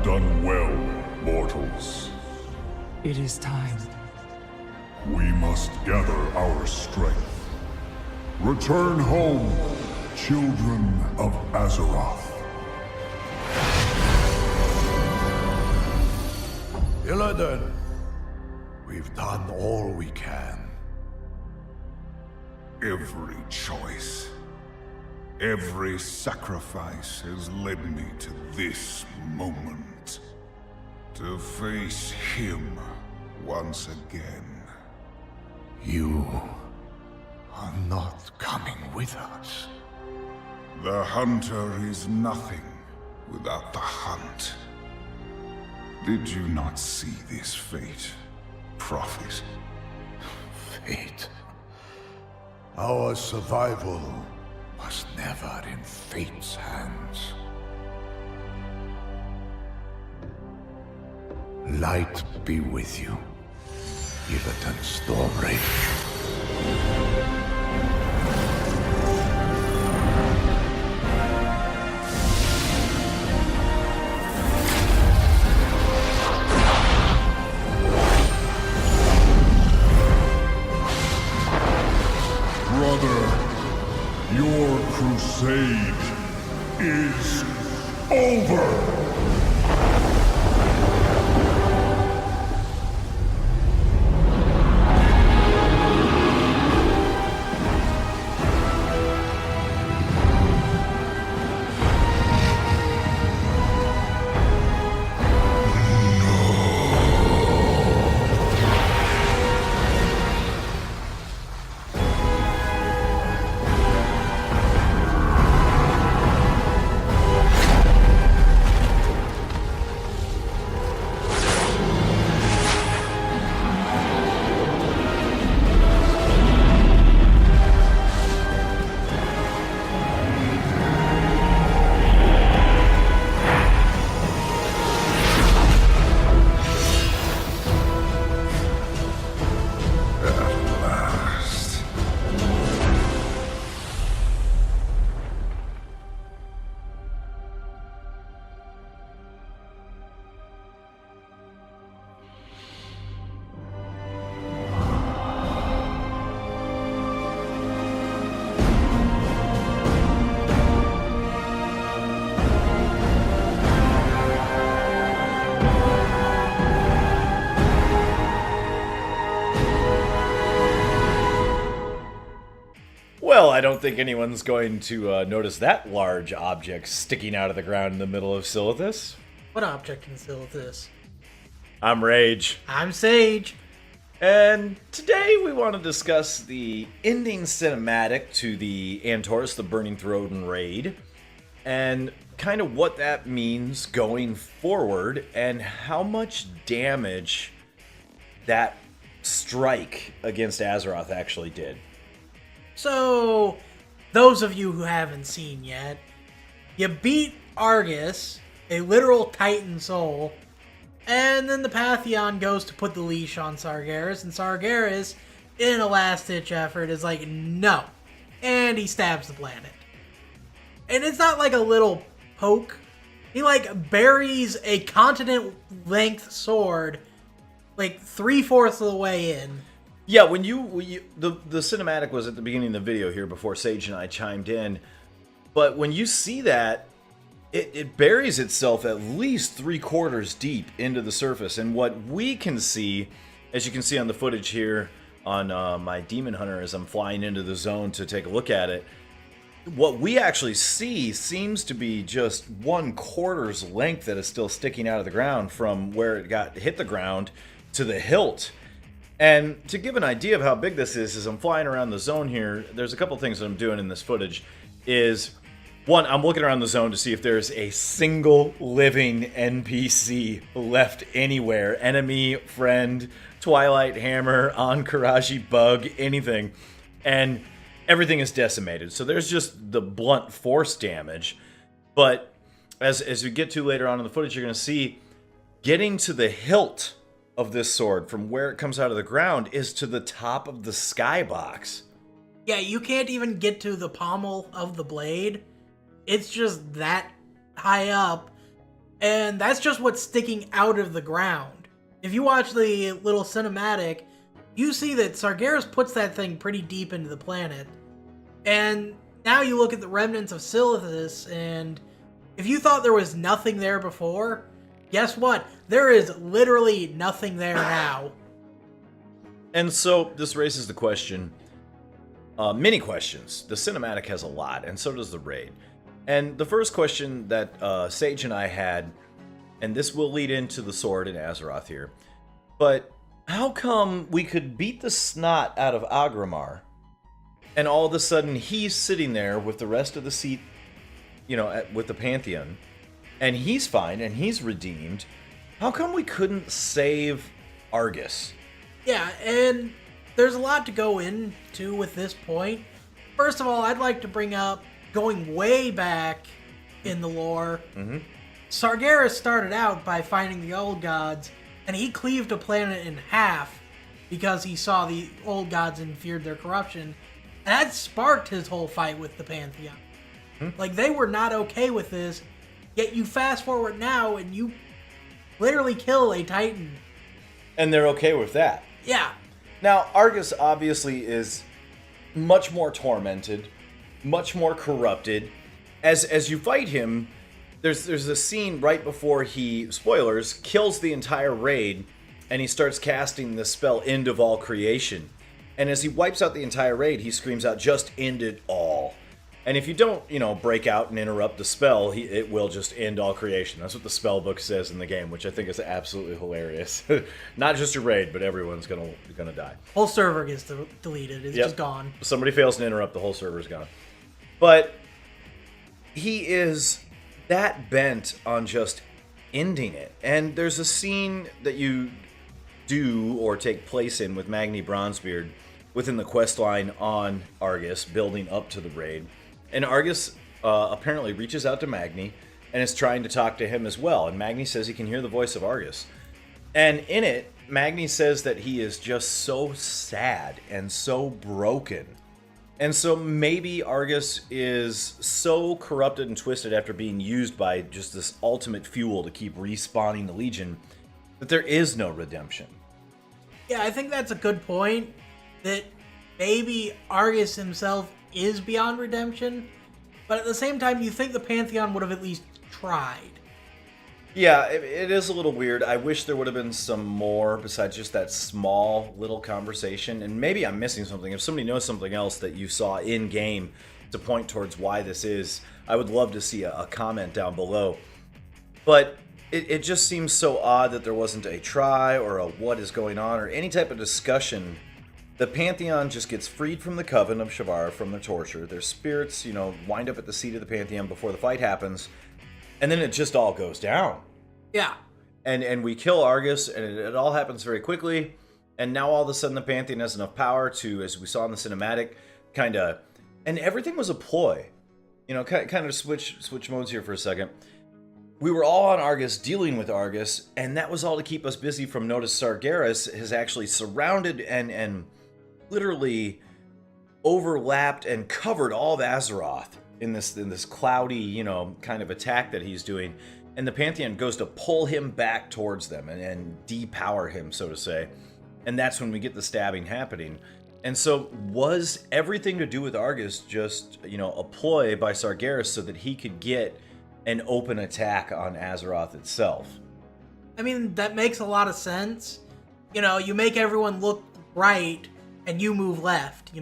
done well, mortals. It is time. We must gather our strength. Return home, children of Azeroth. Illidan, we've done all we can. Every choice, every sacrifice has led me to this moment. To face him once again. You are not coming with us. The hunter is nothing without the hunt. Did you not see this fate, prophet? Fate. Our survival was never in fate's hands. Light be with you, Illidan Stormrage. Brother, your crusade is over! Well, I don't think anyone's going to notice that large object sticking out of the ground in the middle of Silithus. What object in Silithus? I'm Rage. I'm Sage. And today we want to discuss the ending cinematic to the Antorus the Burning Throat raid, and kind of what that means going forward, and how much damage that strike against Azeroth actually did. So, those of you who haven't seen yet, you beat Argus, a literal Titan soul, and then the Pantheon goes to put the leash on Sargeras, and Sargeras, in a last-ditch effort, is like, no. And he stabs the planet. And it's not like a little poke. He, like, buries a continent-length sword, like, 3/4 of the way in. Yeah, when the cinematic was at the beginning of the video here before Sage and I chimed in, but when you see that, it buries itself at least 3/4 deep into the surface, and what we can see, as you can see on the footage here on my Demon Hunter as I'm flying into the zone to take a look at it, what we actually see seems to be just 1/4's length that is still sticking out of the ground from where it got hit the ground to the hilt. And to give an idea of how big this is, as I'm flying around the zone here, there's a couple things that I'm doing in this footage. Is one, I'm looking around the zone to see if there's a single living NPC left anywhere. Enemy, friend, Twilight Hammer, Ankaraji bug, anything. And everything is decimated. So there's just the blunt force damage. But as we get to later on in the footage, you're going to see getting to the hilt of this sword from where it comes out of the ground is to the top of the skybox. Yeah, you can't even get to the pommel of the blade. It's just that high up. And that's just what's sticking out of the ground. If you watch the little cinematic, you see that Sargeras puts that thing pretty deep into the planet. And now you look at the remnants of Silithus, and if you thought there was nothing there before, guess what? There is literally nothing there now. And so this raises the question, many questions. The cinematic has a lot, and so does the raid. And the first question that Sage and I had, and this will lead into the sword in Azeroth here, but how come we could beat the snot out of Agramar, and all of a sudden he's sitting there with the rest of the seat, with the Pantheon, and he's fine, and he's redeemed? How come we couldn't save Argus? Yeah, and there's a lot to go into with this point. First of all, I'd like to bring up, going way back in the lore, Sargeras started out by finding the old gods, and he cleaved a planet in half because he saw the old gods and feared their corruption. And that sparked his whole fight with the Pantheon. Like, they were not okay with this, yet you fast forward now and you literally kill a Titan. And they're okay with that. Yeah. Now, Argus obviously is much more tormented, much more corrupted. As you fight him, there's a scene right before he, spoilers, kills the entire raid, and he starts casting the spell End of All Creation. And as he wipes out the entire raid, he screams out, "Just end it all." And if you don't, break out and interrupt the spell, it will just end all creation. That's what the spell book says in the game, which I think is absolutely hilarious. Not just your raid, but everyone's gonna die. Whole server gets deleted. It's just gone. If somebody fails to interrupt, the whole server's gone. But he is that bent on just ending it. And there's a scene that you do or take place in with Magni Bronzebeard within the quest line on Argus, building up to the raid. And Argus apparently reaches out to Magni and is trying to talk to him as well. And Magni says he can hear the voice of Argus. And in it, Magni says that he is just so sad and so broken. And so maybe Argus is so corrupted and twisted after being used by just this ultimate fuel to keep respawning the Legion that there is no redemption. Yeah, I think that's a good point. That maybe Argus himself is beyond redemption, but at the same time, you think the Pantheon would have at least tried. Yeah, it is a little weird. I wish there would have been some more besides just that small little conversation, and maybe I'm missing something. If somebody knows something else that you saw in-game to point towards why this is, I would love to see a comment down below. But it just seems so odd that there wasn't a try or a what is going on or any type of discussion. The Pantheon just gets freed from the Coven of Shavar, from their torture. Their spirits, wind up at the seat of the Pantheon before the fight happens. And then it just all goes down. Yeah. And we kill Argus, and it all happens very quickly. And now all of a sudden the Pantheon has enough power to, as we saw in the cinematic, kind of... And everything was a ploy. Kind of switch modes here for a second. We were all on Argus, dealing with Argus, and that was all to keep us busy from notice Sargeras has actually surrounded and literally overlapped and covered all of Azeroth in this cloudy, kind of attack that he's doing. And the Pantheon goes to pull him back towards them and depower him, so to say. And that's when we get the stabbing happening. And so was everything to do with Argus just, a ploy by Sargeras so that he could get an open attack on Azeroth itself? I mean, that makes a lot of sense. You make everyone look right, and you move left,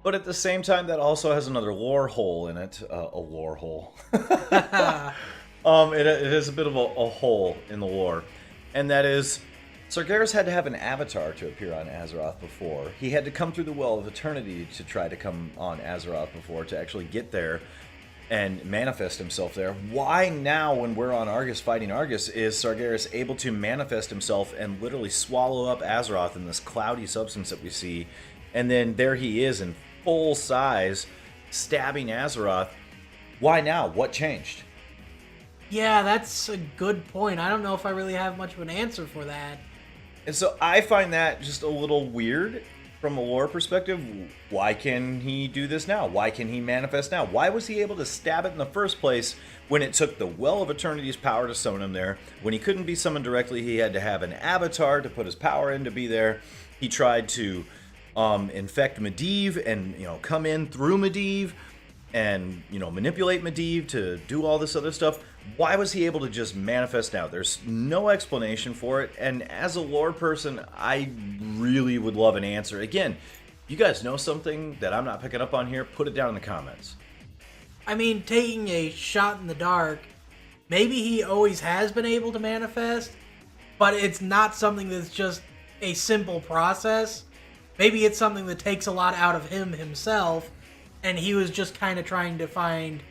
But at the same time, that also has another lore hole in it. A lore hole. It is a bit of a hole in the lore. And that is, Sargeras had to have an avatar to appear on Azeroth before. He had to come through the Well of Eternity to try to come on Azeroth before, to actually get there and manifest himself there. Why now, when we're on Argus fighting Argus, is Sargeras able to manifest himself and literally swallow up Azeroth in this cloudy substance that we see? And then there he is in full size, stabbing Azeroth. Why now? What changed? Yeah, that's a good point. I don't know if I really have much of an answer for that. And so I find that just a little weird. from a lore perspective, why can he do this now? Why can he manifest now? Why was he able to stab it in the first place when it took the Well of Eternity's power to summon him there? When he couldn't be summoned directly, he had to have an avatar to put his power in to be there. He tried to infect Medivh and, come in through Medivh and, manipulate Medivh to do all this other stuff. Why was he able to just manifest now? There's no explanation for it, and as a lore person, I really would love an answer. Again, you guys know something that I'm not picking up on here, put it down in the comments. I mean, taking a shot in the dark, maybe he always has been able to manifest, but it's not something that's just a simple process. Maybe it's something that takes a lot out of him himself, and he was just kind of trying to find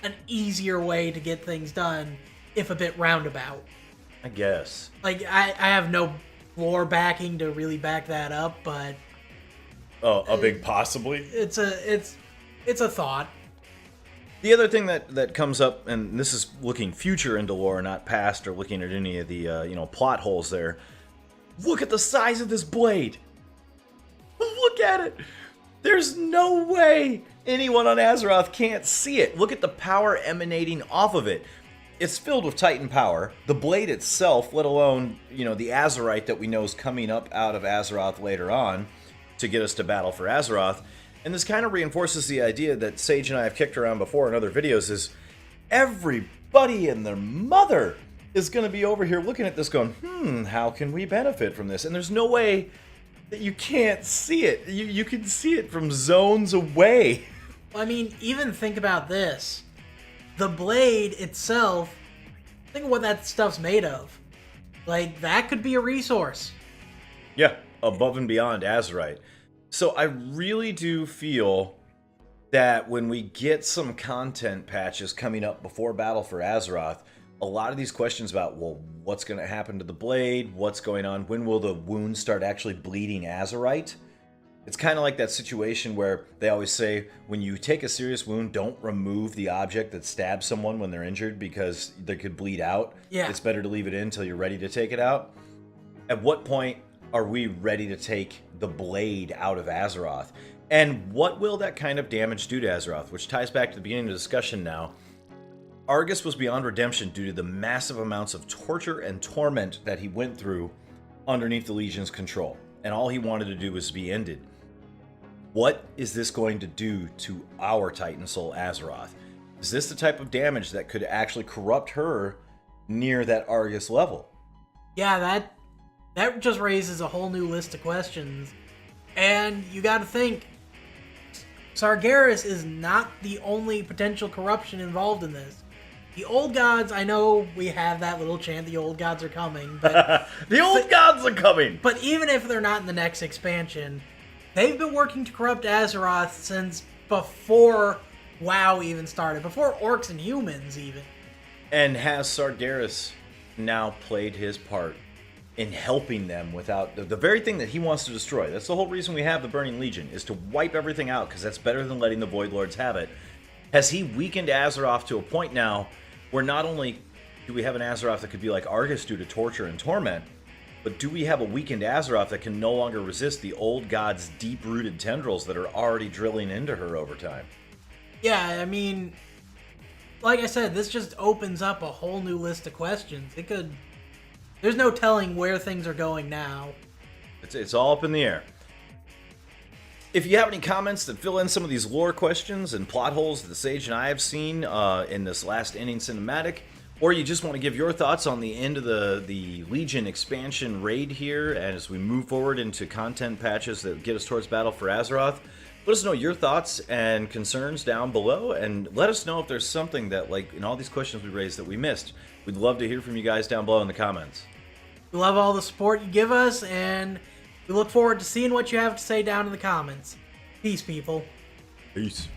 an easier way to get things done, if a bit roundabout. I guess. Like, I have no lore backing to really back that up, but... Oh, a big possibly? It's a thought. The other thing that comes up, and this is looking future into lore, not past, or looking at any of the, plot holes there. Look at the size of this blade! Look at it! There's no way anyone on Azeroth can't see it. Look at the power emanating off of it. It's filled with Titan power. The blade itself, let alone, the Azerite that we know is coming up out of Azeroth later on to get us to battle for Azeroth. And this kind of reinforces the idea that Sage and I have kicked around before in other videos is everybody and their mother is going to be over here looking at this going, how can we benefit from this? And there's no way that you can't see it. You can see it from zones away. I mean, even think about this. The blade itself, think of what that stuff's made of. Like, that could be a resource. Yeah, above and beyond Azerite. So I really do feel that when we get some content patches coming up before Battle for Azeroth, a lot of these questions about, well, what's going to happen to the blade? What's going on? When will the wounds start actually bleeding Azerite? It's kind of like that situation where they always say, when you take a serious wound, don't remove the object that stabs someone when they're injured because they could bleed out. Yeah. It's better to leave it in until you're ready to take it out. At what point are we ready to take the blade out of Azeroth? And what will that kind of damage do to Azeroth? Which ties back to the beginning of the discussion now. Argus was beyond redemption due to the massive amounts of torture and torment that he went through underneath the Legion's control. And all he wanted to do was be ended. What is this going to do to our Titan Soul Azeroth? Is this the type of damage that could actually corrupt her near that Argus level? Yeah, that just raises a whole new list of questions. And you gotta think, Sargeras is not the only potential corruption involved in this. The old gods, I know we have that little chant, the old gods are coming, but... The old gods are coming! But even if they're not in the next expansion, they've been working to corrupt Azeroth since before WoW even started, before Orcs and Humans even. And has Sargeras now played his part in helping them without the very thing that he wants to destroy? That's the whole reason we have the Burning Legion, is to wipe everything out, because that's better than letting the Void Lords have it. Has he weakened Azeroth to a point now where not only do we have an Azeroth that could be like Argus due to torture and torment, but do we have a weakened Azeroth that can no longer resist the old god's deep-rooted tendrils that are already drilling into her over time? Yeah, I mean, like I said, this just opens up a whole new list of questions. It could... There's no telling where things are going now. It's all up in the air. If you have any comments that fill in some of these lore questions and plot holes that Sage and I have seen in this last inning cinematic, or you just want to give your thoughts on the end of the Legion expansion raid here as we move forward into content patches that get us towards Battle for Azeroth, let us know your thoughts and concerns down below, and let us know if there's something that, like in all these questions we raised, that we missed. We'd love to hear from you guys down below in the comments. We love all the support you give us, and we look forward to seeing what you have to say down in the comments. Peace, people. Peace.